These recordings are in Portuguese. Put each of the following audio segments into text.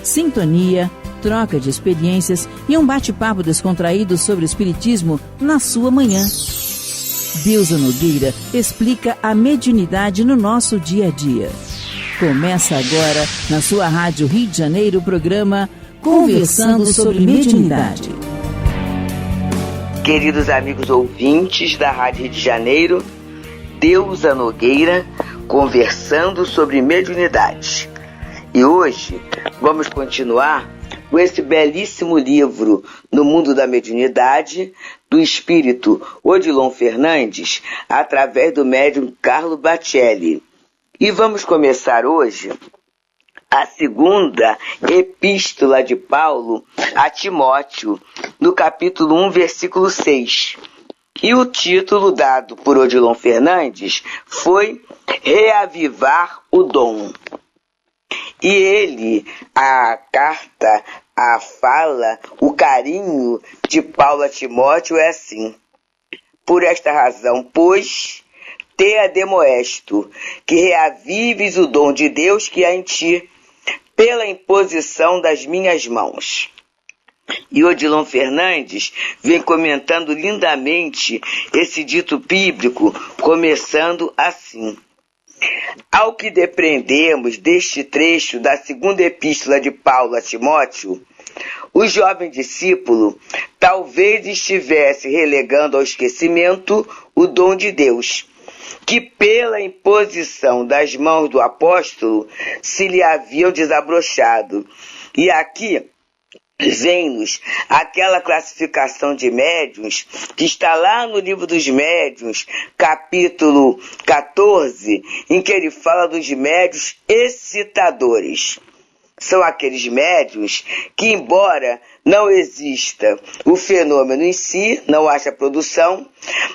sintonia, troca de experiências e um bate-papo descontraído sobre o Espiritismo na sua manhã. Deusa Nogueira explica a mediunidade no nosso dia a dia. Começa agora, na sua Rádio Rio de Janeiro, o programa Conversando sobre Mediunidade. Queridos amigos ouvintes da Rádio Rio de Janeiro, Deusa Nogueira, conversando sobre mediunidade. E hoje vamos continuar com esse belíssimo livro, No Mundo da Mediunidade, do espírito Odilon Fernandes, através do médium Carlo Bacelli. E vamos começar hoje a segunda epístola de Paulo a Timóteo, no capítulo 1, versículo 6. E o título dado por Odilon Fernandes foi Reavivar o Dom. E ele, a carta, a fala, o carinho de Paulo a Timóteo é assim: por esta razão, pois, te ademoesto, que reavives o dom de Deus que há em ti, pela imposição das minhas mãos. E Odilon Fernandes vem comentando lindamente esse dito bíblico, começando assim: ao que depreendemos deste trecho da segunda epístola de Paulo a Timóteo, o jovem discípulo talvez estivesse relegando ao esquecimento o dom de Deus, que pela imposição das mãos do apóstolo se lhe haviam desabrochado. E aqui vem-nos aquela classificação de médiuns que está lá no livro dos médiuns, capítulo 14, em que ele fala dos médiuns excitadores. São aqueles médiuns que, embora não exista o fenômeno em si, não haja produção,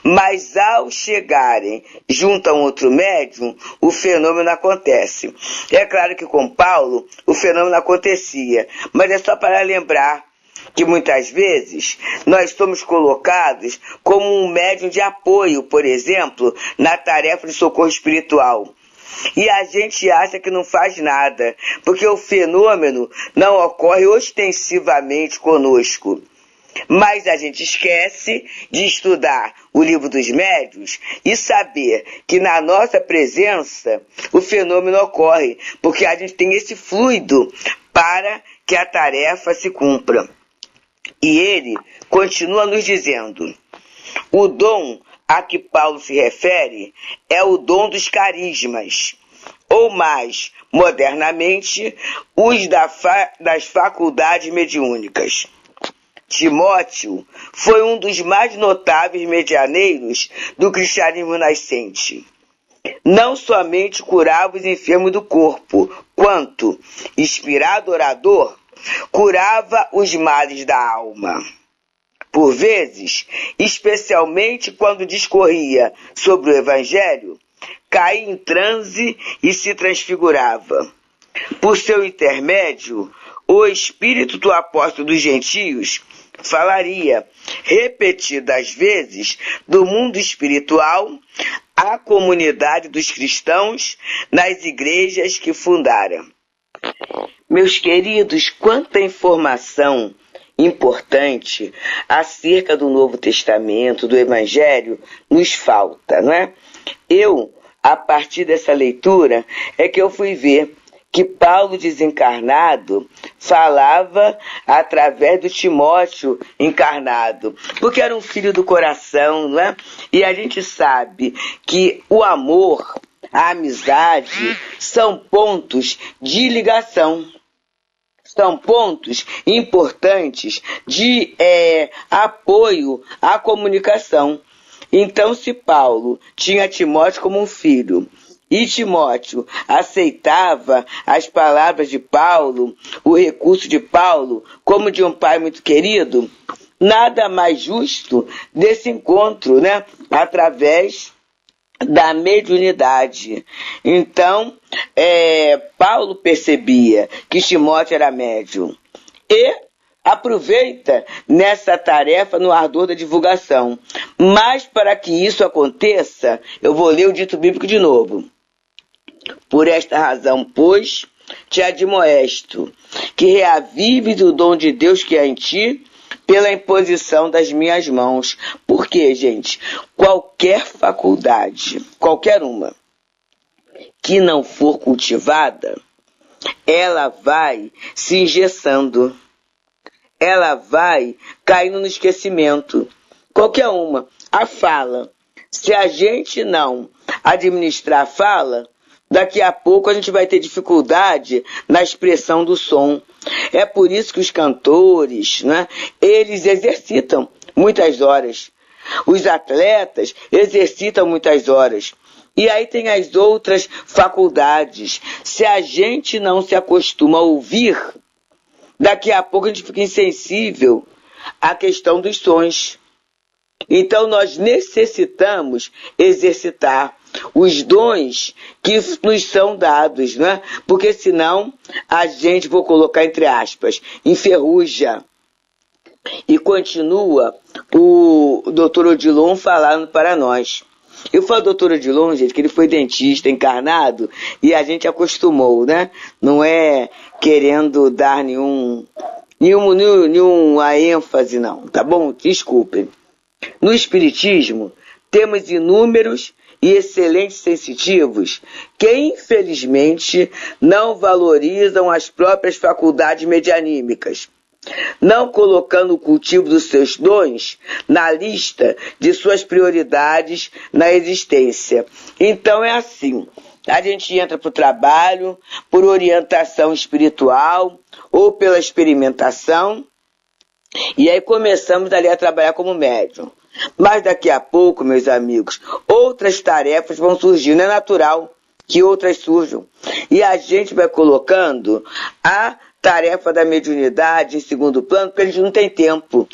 mas ao chegarem junto a um outro médium, o fenômeno acontece. É claro que com Paulo o fenômeno acontecia, mas é só para lembrar que muitas vezes nós somos colocados como um médium de apoio, por exemplo, na tarefa de socorro espiritual. E a gente acha que não faz nada, porque o fenômeno não ocorre ostensivamente conosco. Mas a gente esquece de estudar o livro dos médiuns e saber que na nossa presença o fenômeno ocorre, porque a gente tem esse fluido para que a tarefa se cumpra. E ele continua nos dizendo: o dom a que Paulo se refere é o dom dos carismas, ou mais modernamente, os das faculdades mediúnicas. Timóteo foi um dos mais notáveis medianeiros do cristianismo nascente. Não somente curava os enfermos do corpo, quanto, inspirado orador, curava os males da alma. Por vezes, especialmente quando discorria sobre o Evangelho, caía em transe e se transfigurava. Por seu intermédio, o Espírito do Apóstolo dos Gentios falaria repetidas vezes do mundo espiritual à comunidade dos cristãos nas igrejas que fundara. Meus queridos, quanta informação importante acerca do Novo Testamento, do Evangelho, nos falta, não é? A partir dessa leitura, é que eu fui ver que Paulo desencarnado falava através do Timóteo encarnado, porque era um filho do coração, não é? E a gente sabe que o amor, a amizade, são pontos de ligação. São pontos importantes de apoio à comunicação. Então, se Paulo tinha Timóteo como um filho, e Timóteo aceitava as palavras de Paulo, o recurso de Paulo, como de um pai muito querido, nada mais justo desse encontro, né? Através da mediunidade. Então, Paulo percebia que Timóteo era médium e aproveita nessa tarefa no ardor da divulgação. Mas para que isso aconteça, eu vou ler o dito bíblico de novo. Por esta razão, pois, te admoesto, que reavives o dom de Deus que há em ti, pela imposição das minhas mãos. Por quê, gente? Qualquer faculdade, qualquer uma, que não for cultivada, ela vai se engessando. Ela vai caindo no esquecimento. Qualquer uma. A fala. Se a gente não administrar a fala, daqui a pouco a gente vai ter dificuldade na expressão do som. É por isso que os cantores, né, eles exercitam muitas horas. Os atletas exercitam muitas horas. E aí tem as outras faculdades. Se a gente não se acostuma a ouvir, daqui a pouco a gente fica insensível à questão dos sons. Então nós necessitamos exercitar os dons que nos são dados, né? Porque senão a gente, vou colocar entre aspas, enferruja. E continua o doutor Odilon falando para nós. Eu falo doutor Odilon, gente, que ele foi dentista encarnado e a gente acostumou, né? Não é querendo dar nenhuma ênfase, não, tá bom? Desculpem. No Espiritismo, temos inúmeros e excelentes sensitivos que, infelizmente, não valorizam as próprias faculdades medianímicas, não colocando o cultivo dos seus dons na lista de suas prioridades na existência. Então é assim, a gente entra para o trabalho por orientação espiritual ou pela experimentação, e aí começamos ali a trabalhar como médium. Mas daqui a pouco, meus amigos, outras tarefas vão surgindo. É natural que outras surjam. E a gente vai colocando a tarefa da mediunidade em segundo plano, porque a gente não tem tempo.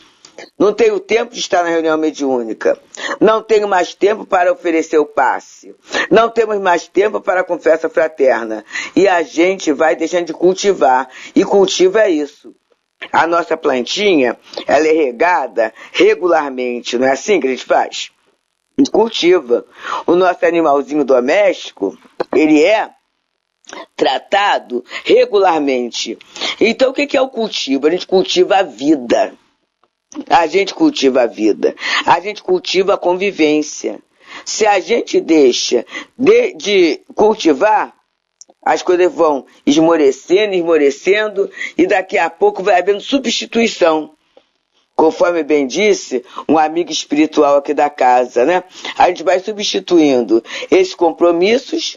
Não tenho tempo de estar na reunião mediúnica. Não tenho mais tempo para oferecer o passe. Não temos mais tempo para a confessa fraterna. E a gente vai deixando de cultivar. E cultivo é isso. A nossa plantinha, ela é regada regularmente, não é assim que a gente faz? A gente cultiva. O nosso animalzinho doméstico, ele é tratado regularmente. Então o que é o cultivo? A gente cultiva a vida. A gente cultiva a vida. A gente cultiva a convivência. Se a gente deixa de cultivar, as coisas vão esmorecendo, e daqui a pouco vai havendo substituição. Conforme bem disse um amigo espiritual aqui da casa, né? A gente vai substituindo esses compromissos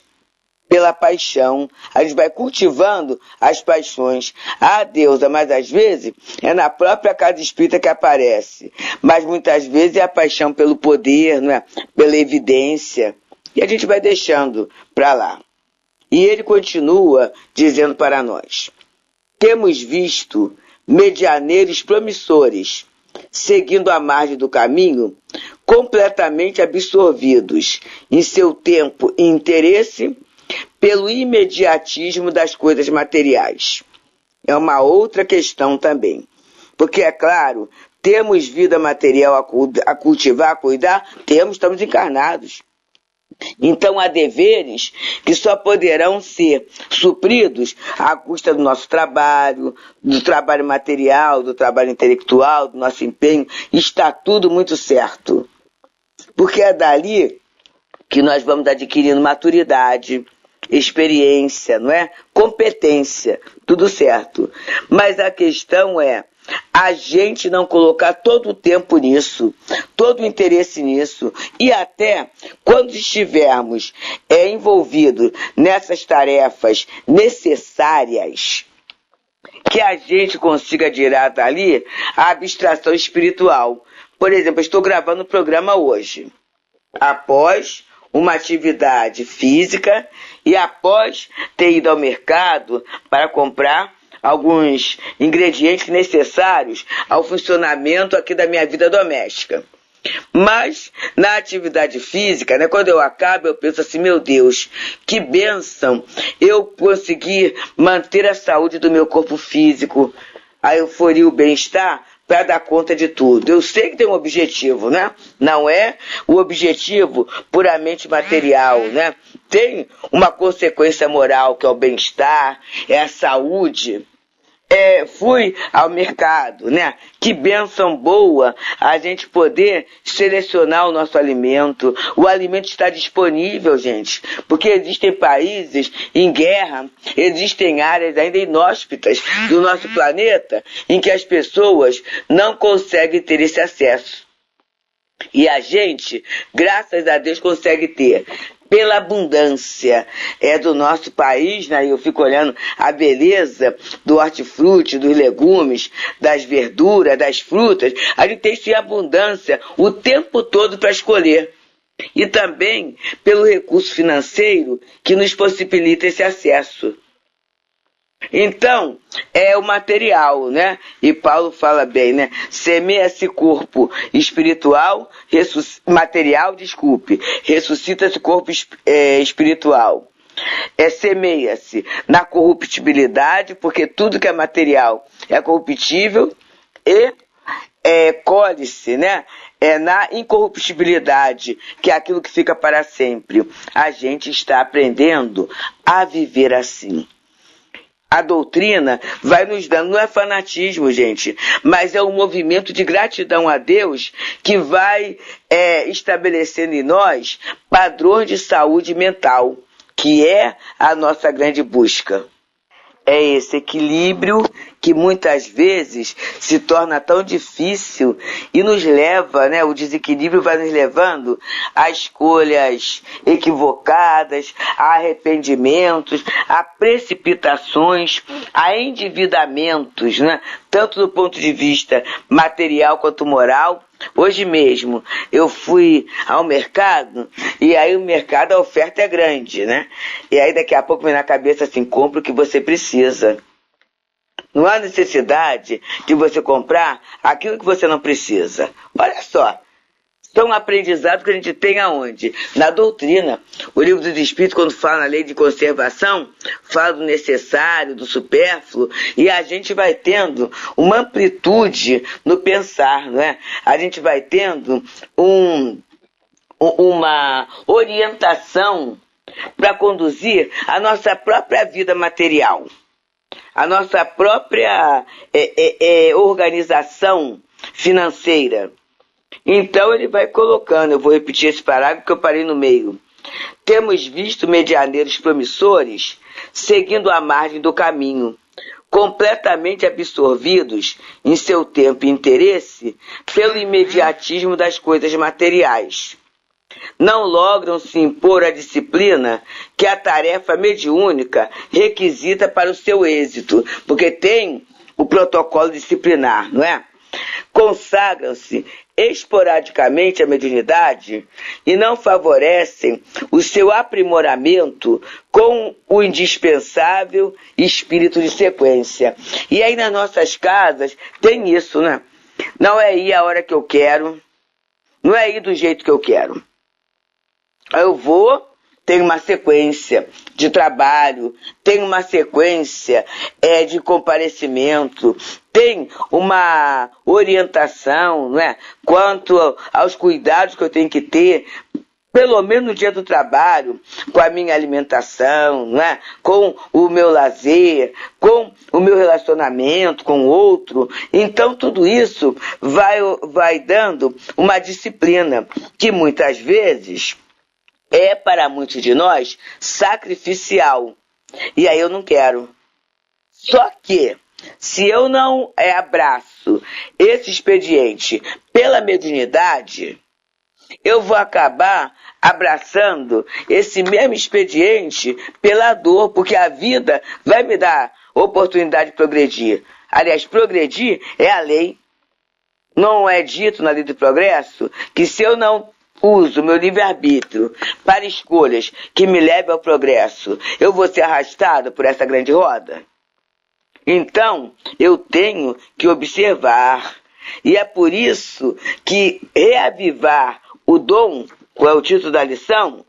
pela paixão. A gente vai cultivando as paixões. Ah, Deusa, mas às vezes é na própria casa espírita que aparece. Mas muitas vezes é a paixão pelo poder, não é? Pela evidência. E a gente vai deixando para lá. E ele continua dizendo para nós: temos visto medianeiros promissores, seguindo a margem do caminho, completamente absorvidos em seu tempo e interesse pelo imediatismo das coisas materiais. É uma outra questão também. Porque, é claro, temos vida material a cultivar, a cuidar, estamos encarnados. Então há deveres que só poderão ser supridos à custa do nosso trabalho, do trabalho material, do trabalho intelectual, do nosso empenho. Está tudo muito certo. Porque é dali que nós vamos adquirindo maturidade, experiência, não é? Competência, tudo certo. Mas a questão é a gente não colocar todo o tempo nisso, todo o interesse nisso, e até quando estivermos envolvidos nessas tarefas necessárias, que a gente consiga tirar dali a abstração espiritual. Por exemplo, eu estou gravando o programa hoje, após uma atividade física e após ter ido ao mercado para comprar alguns ingredientes necessários ao funcionamento aqui da minha vida doméstica. Mas na atividade física, né, quando eu acabo, eu penso assim: meu Deus, que bênção eu conseguir manter a saúde do meu corpo físico, a euforia e o bem-estar para dar conta de tudo. Eu sei que tem um objetivo, né? Não é o objetivo puramente material, né? Tem uma consequência moral, que é o bem-estar, é a saúde, fui ao mercado, né? Que bênção boa a gente poder selecionar o nosso alimento. O alimento está disponível, gente, porque existem países em guerra, existem áreas ainda inóspitas do nosso planeta em que as pessoas não conseguem ter esse acesso. E a gente, graças a Deus, consegue ter. Pela abundância do nosso país, né? Eu fico olhando a beleza do hortifruti, dos legumes, das verduras, das frutas. A gente tem sim abundância o tempo todo para escolher. E também pelo recurso financeiro que nos possibilita esse acesso. Então, é o material, né? E Paulo fala bem, né? Semeia-se corpo espiritual, ressuscita-se corpo espiritual. Semeia-se na corruptibilidade, porque tudo que é material é corruptível, e colhe-se, né? Na incorruptibilidade, que é aquilo que fica para sempre. A gente está aprendendo a viver assim. A doutrina vai nos dando, não é fanatismo, gente, mas é um movimento de gratidão a Deus que vai estabelecendo em nós padrões de saúde mental, que é a nossa grande busca. É esse equilíbrio que muitas vezes se torna tão difícil e nos leva, né? O desequilíbrio vai nos levando a escolhas equivocadas, a arrependimentos, a precipitações, a endividamentos, né? Tanto do ponto de vista material quanto moral. Hoje mesmo eu fui ao mercado e aí o mercado, a oferta é grande, né? E aí daqui a pouco vem na cabeça assim, compra o que você precisa. Não há necessidade de você comprar aquilo que você não precisa. Olha só, são aprendizados que a gente tem aonde? Na doutrina. O Livro dos Espíritos, quando fala na lei de conservação, fala do necessário, do supérfluo, e a gente vai tendo uma amplitude no pensar, não é? A gente vai tendo uma orientação para conduzir a nossa própria vida material, a nossa própria organização financeira. Então ele vai colocando, eu vou repetir esse parágrafo que eu parei no meio. Temos visto medianeiros promissores seguindo a margem do caminho, completamente absorvidos em seu tempo e interesse pelo imediatismo das coisas materiais. Não logram se impor a disciplina que a tarefa mediúnica requisita para o seu êxito, porque tem o protocolo disciplinar, não é? Consagram-se esporadicamente à mediunidade e não favorecem o seu aprimoramento com o indispensável espírito de sequência. E aí nas nossas casas tem isso, né? Não é ir a hora que eu quero, não é ir do jeito que eu quero. Eu vou, tem uma sequência de trabalho, tem uma sequência de comparecimento, tem uma orientação, não é? Quanto aos cuidados que eu tenho que ter, pelo menos no dia do trabalho, com a minha alimentação, não é? Com o meu lazer, com o meu relacionamento com o outro. Então tudo isso vai dando uma disciplina que muitas vezes é para muitos de nós sacrificial. E aí eu não quero. Só que se eu não abraço esse expediente pela mediunidade, eu vou acabar abraçando esse mesmo expediente pela dor, porque a vida vai me dar oportunidade de progredir. Aliás, progredir é a lei. Não é dito na lei do progresso que se eu não uso meu livre-arbítrio para escolhas que me levem ao progresso, eu vou ser arrastado por essa grande roda? Então, eu tenho que observar. E é por isso que reavivar o dom, qual é o título da lição?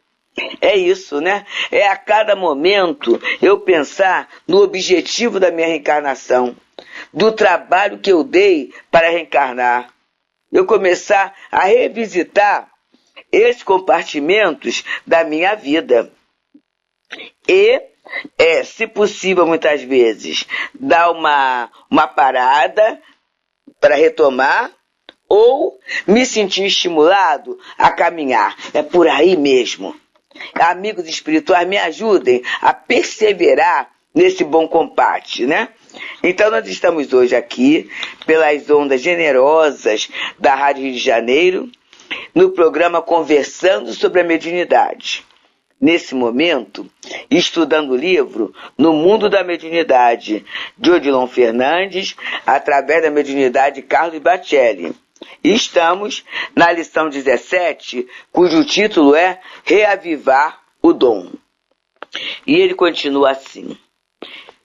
É isso, né? É a cada momento eu pensar no objetivo da minha reencarnação, do trabalho que eu dei para reencarnar. Eu começar a revisitar esses compartimentos da minha vida. E se possível, muitas vezes, dar uma parada para retomar, ou me sentir estimulado a caminhar. É por aí mesmo. Amigos espirituais, me ajudem a perseverar nesse bom combate, né? Então nós estamos hoje aqui, pelas ondas generosas da Rádio Rio de Janeiro, no programa Conversando sobre a Mediunidade. Nesse momento, estudando o livro No Mundo da Mediunidade, de Odilon Fernandes, através da mediunidade Carlos Bacelli. E estamos na lição 17, cujo título é Reavivar o Dom. E ele continua assim: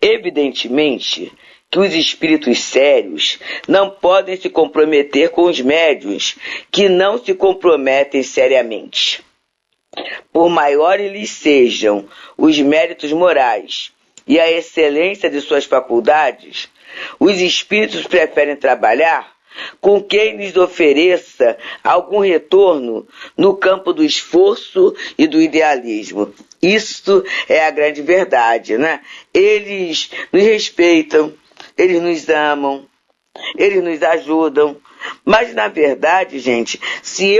evidentemente que os espíritos sérios não podem se comprometer com os médiuns que não se comprometem seriamente. Por maiores lhes sejam os méritos morais e a excelência de suas faculdades, os espíritos preferem trabalhar com quem lhes ofereça algum retorno no campo do esforço e do idealismo. Isto é a grande verdade, né? Eles nos respeitam, eles nos amam, eles nos ajudam, mas na verdade, gente, se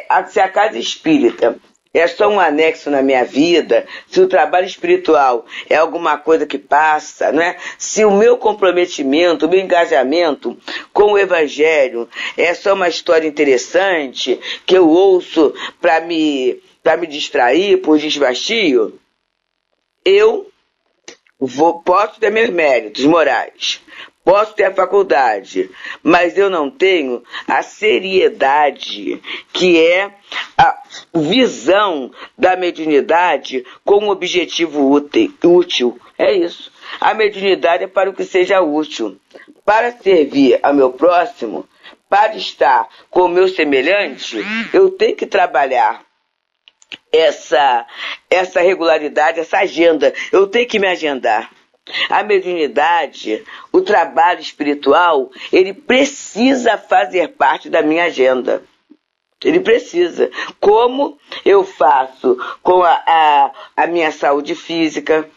a casa espírita é só um anexo na minha vida, se o trabalho espiritual é alguma coisa que passa, né? Se o meu comprometimento, o meu engajamento com o Evangelho é só uma história interessante que eu ouço para me distrair por desvastio, eu posso ter meus méritos morais, posso ter a faculdade, mas eu não tenho a seriedade que é a visão da mediunidade com um objetivo útil. É isso. A mediunidade é para o que seja útil. Para servir ao meu próximo, para estar com o meu semelhante, eu tenho que trabalhar essa regularidade, essa agenda. Eu tenho que me agendar. A mediunidade, o trabalho espiritual, ele precisa fazer parte da minha agenda. Ele precisa. Como eu faço com a minha saúde física,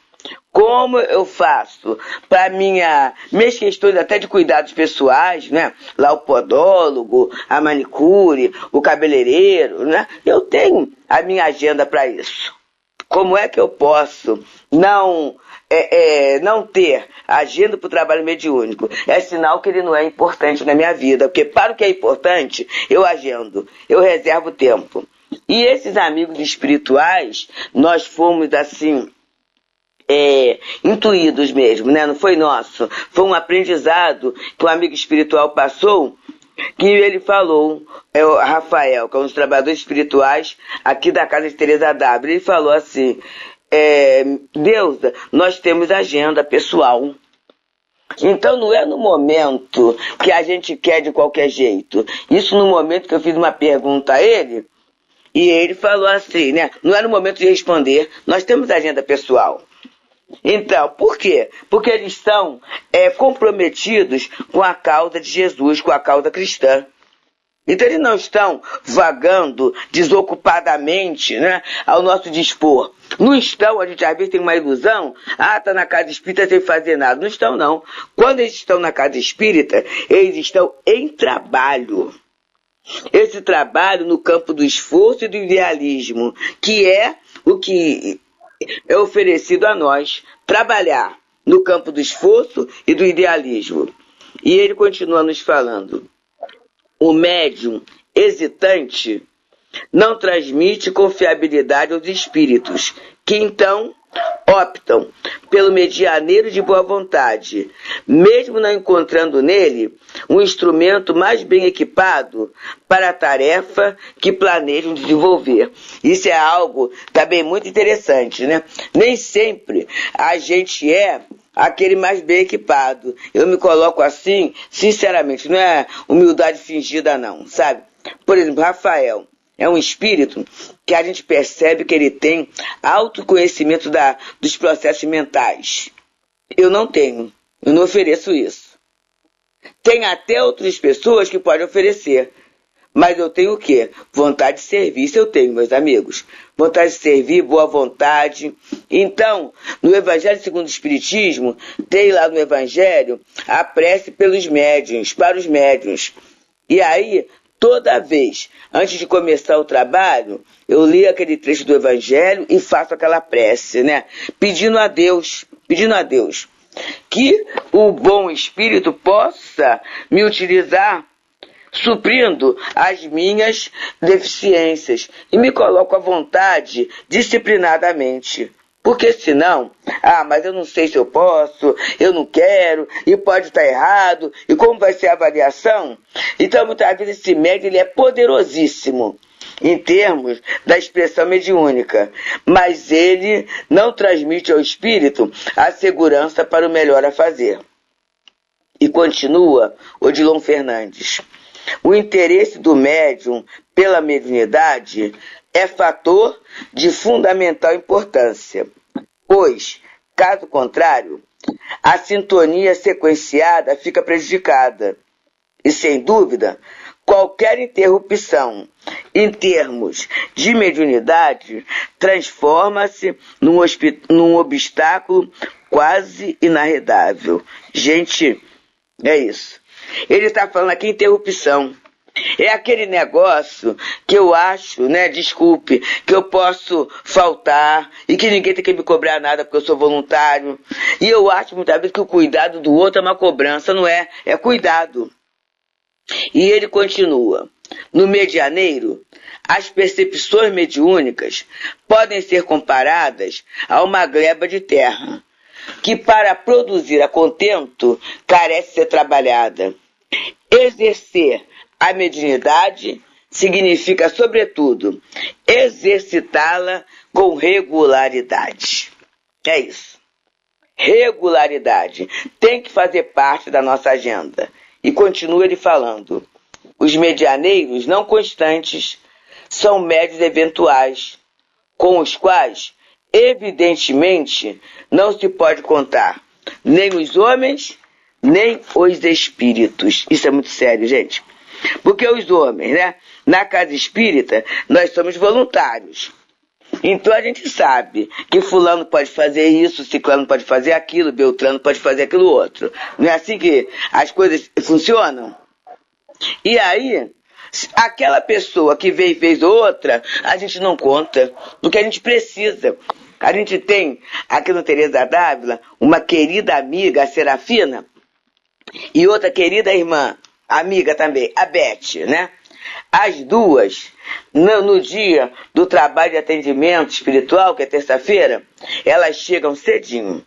como eu faço para minhas questões até de cuidados pessoais, né? Lá o podólogo, a manicure, o cabeleireiro, né? Eu tenho a minha agenda para isso. Como é que eu posso não ter agenda para o trabalho mediúnico? É sinal que ele não é importante na minha vida, porque para o que é importante, eu agendo, eu reservo tempo. E esses amigos espirituais, nós fomos assim, intuídos mesmo, né? Não foi nosso, foi um aprendizado que um amigo espiritual passou, que ele falou, o Rafael, que é um dos trabalhadores espirituais aqui da casa de Teresa W. Ele falou assim: Deusa, nós temos agenda pessoal. Então não é no momento que a gente quer de qualquer jeito. Isso no momento que eu fiz uma pergunta a ele, e ele falou assim, né? Não é no momento de responder, nós temos agenda pessoal. Então, por quê? Porque eles estão comprometidos com a causa de Jesus, com a causa cristã. Então eles não estão vagando desocupadamente, né, ao nosso dispor. Não estão, a gente às vezes tem uma ilusão, tá na casa espírita sem fazer nada. Não estão, não. Quando eles estão na casa espírita, eles estão em trabalho. Esse trabalho no campo do esforço e do idealismo, que é o que é oferecido a nós, trabalhar no campo do esforço e do idealismo. E ele continua nos falando: o médium hesitante não transmite confiabilidade aos espíritos, que então optam pelo medianeiro de boa vontade, mesmo não encontrando nele um instrumento mais bem equipado para a tarefa que planejam desenvolver. Isso é algo também muito interessante, né? Nem sempre a gente é aquele mais bem equipado. Eu me coloco assim, sinceramente, não é humildade fingida não, sabe? Por exemplo, Rafael é um espírito que a gente percebe que ele tem autoconhecimento dos processos mentais. Eu não tenho, eu não ofereço isso. Tem até outras pessoas que podem oferecer, Mas eu tenho o quê? Vontade de servir. Isso eu tenho, meus amigos. Vontade de servir, boa vontade. Então, no Evangelho segundo o Espiritismo, tem lá no Evangelho a prece pelos médiuns, para os médiuns. E aí, toda vez, antes de começar o trabalho, eu li aquele trecho do Evangelho e faço aquela prece, né? Pedindo a Deus que o bom Espírito possa me utilizar suprindo as minhas deficiências e me coloco à vontade disciplinadamente. Porque senão, mas eu não sei se eu posso, eu não quero, e pode estar errado, e como vai ser a avaliação? Então, muitas vezes, esse médium ele é poderosíssimo em termos da expressão mediúnica, mas ele não transmite ao espírito a segurança para o melhor a fazer. E continua Odilon Fernandes. O interesse do médium pela mediunidade é fator de fundamental importância, pois, caso contrário, a sintonia sequenciada fica prejudicada. E, sem dúvida, qualquer interrupção em termos de mediunidade transforma-se num obstáculo quase inarredável. Gente, é isso. Ele está falando aqui interrupção. É aquele negócio que eu acho, desculpe, que eu posso faltar e que ninguém tem que me cobrar nada porque eu sou voluntário. E eu acho muitas vezes que o cuidado do outro é uma cobrança, não é? É cuidado. E ele continua. No medianeiro, as percepções mediúnicas podem ser comparadas a uma gleba de terra, que para produzir a contento carece ser trabalhada. Exercer a mediunidade significa, sobretudo, exercitá-la com regularidade. É isso. Regularidade tem que fazer parte da nossa agenda. E continua ele falando. Os medianeiros não constantes são médios eventuais, com os quais, evidentemente, não se pode contar nem os homens, nem os espíritos. Isso é muito sério, gente. Porque os homens, na casa espírita, nós somos voluntários. Então a gente sabe que fulano pode fazer isso, ciclano pode fazer aquilo, beltrano pode fazer aquilo outro. Não é assim que as coisas funcionam? E aí, aquela pessoa que veio e fez outra, a gente não conta, porque a gente precisa. A gente tem, aqui no Teresa d'Ávila, uma querida amiga, a Serafina, e outra querida irmã, amiga também, a Beth, As duas, no dia do trabalho de atendimento espiritual, que é terça-feira, elas chegam cedinho.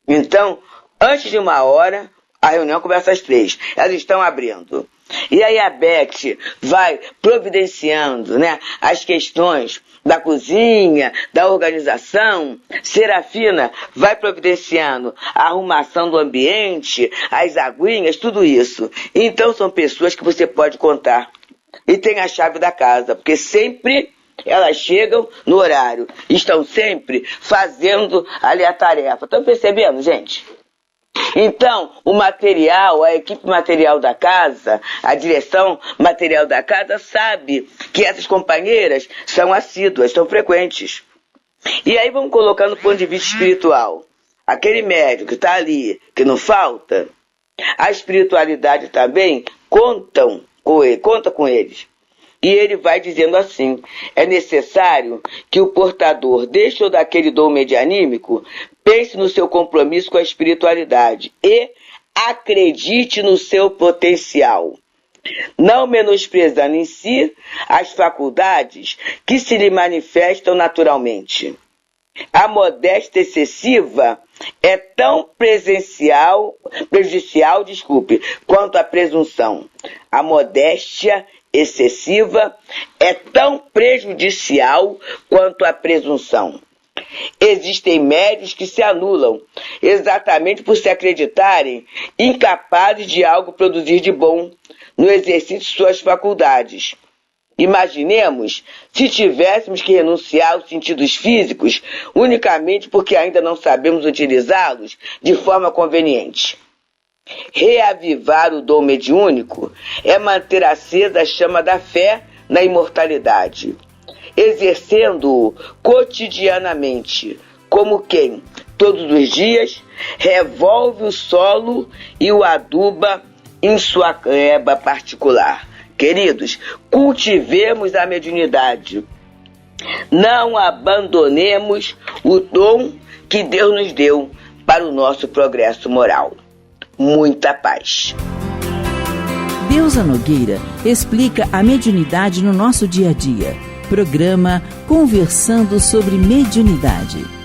Então, antes de 1h, a reunião começa às 3. Elas estão abrindo. E aí a Beth vai providenciando, as questões da cozinha, da organização. Serafina vai providenciando a arrumação do ambiente, as aguinhas, tudo isso. Então são pessoas que você pode contar. E tem a chave da casa, porque sempre elas chegam no horário. Estão sempre fazendo ali a tarefa. Estão percebendo, gente? Então, o material, a equipe material da casa, a direção material da casa sabe que essas companheiras são assíduas, são frequentes. E aí vamos colocar no ponto de vista espiritual. Aquele médico que está ali, que não falta, a espiritualidade também conta com eles. E ele vai dizendo assim, é necessário que o portador deste ou daquele dom medianímico pense no seu compromisso com a espiritualidade e acredite no seu potencial, não menosprezando em si as faculdades que se lhe manifestam naturalmente. A modéstia excessiva é tão prejudicial, quanto a presunção. A modéstia excessiva é tão prejudicial quanto a presunção. Existem médios que se anulam exatamente por se acreditarem incapazes de algo produzir de bom no exercício de suas faculdades. Imaginemos se tivéssemos que renunciar aos sentidos físicos unicamente porque ainda não sabemos utilizá-los de forma conveniente. Reavivar o dom mediúnico é manter acesa a chama da fé na imortalidade, exercendo-o cotidianamente, como quem, todos os dias, revolve o solo e o aduba em sua gleba particular. Queridos, cultivemos a mediunidade. Não abandonemos o dom que Deus nos deu para o nosso progresso moral. Muita paz. Deusa Nogueira explica a mediunidade no nosso dia a dia. Programa Conversando sobre Mediunidade.